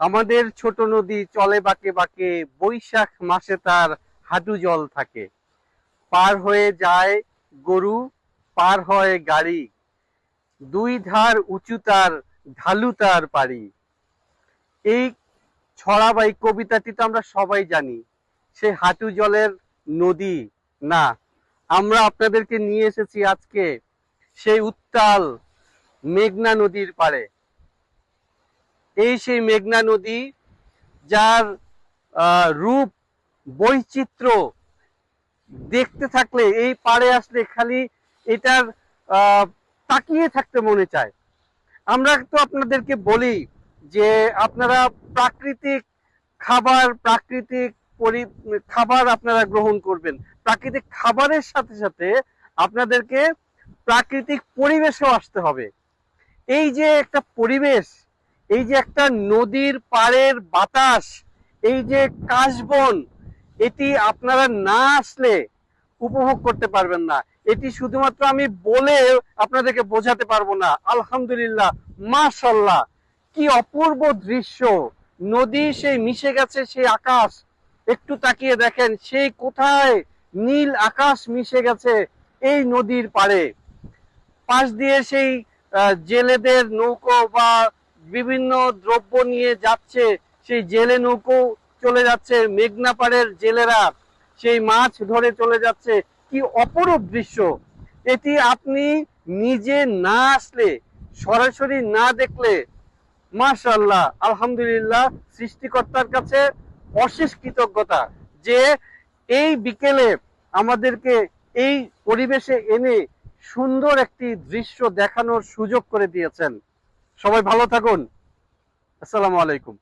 আমাদের ছোট নদী চলে বাঁকে বাঁকে, বৈশাখ মাসে তার হাঁটু জল থাকে। পার হয়ে যায় গরু, পার হয় গাড়ি, দুই ধার উঁচু তার, ঢালু তার পাড়ি। এই ছড়া বা এই কবিতাটি তো আমরা সবাই জানি। সে হাঁটু জলের নদী না, আমরা আপনাদেরকে নিয়ে এসেছি আজকে সেই উত্তাল মেঘনা নদীর পাড়ে। এই সেই মেঘনা নদী, যার রূপ বৈচিত্র্য দেখতে থাকলে, এই পাড়ে আসলে খালি এটার আহ, তাকিয়ে থাকতে মনে চায়। আমরা তো আপনাদেরকে বলি যে আপনারা প্রাকৃতিক খাবার, প্রাকৃতিক খাবার আপনারা গ্রহণ করবেন। প্রাকৃতিক খাবারের সাথে সাথে আপনাদেরকে প্রাকৃতিক পরিবেশেও আসতে হবে। এই যে একটা পরিবেশ, এই যে একটা নদীর পাড়ের বাতাস, এই যে কাশবন, এটি আপনারা না আসলে উপভোগ করতে পারবেন না। এটি শুধুমাত্র আমি বলে আপনাদেরকে বোঝাতে পারবো না। আলহামদুলিল্লাহ, মাশাল্লাহ, কি অপূর্ব দৃশ্য! নদী সেই মিশে গেছে সেই আকাশ। একটু তাকিয়ে দেখেন, সেই কোথায় নীল আকাশ মিশে গেছে এই নদীর পাড়ে। পাশ দিয়ে সেই জেলেদের নৌকো বা বিভিন্ন দ্রব্য নিয়ে যাচ্ছে, সেই জেলে নৌকো চলে যাচ্ছে, মেঘনা পাড়ের জেলেরা সেই মাছ ধরে চলে যাচ্ছে। কি অপরূপ দৃশ্য! এটি আপনি নিজে না আসলে, সরাসরি না দেখলে, মাশাআল্লাহ, আলহামদুলিল্লাহ, সৃষ্টিকর্তার কাছে অশেষ কৃতজ্ঞতা যে এই বিকেলে আমাদেরকে এই পরিবেশে এনে সুন্দর একটি দৃশ্য দেখানোর সুযোগ করে দিয়েছেন। সবাই ভালো থাকুন। আসসালামু আলাইকুম।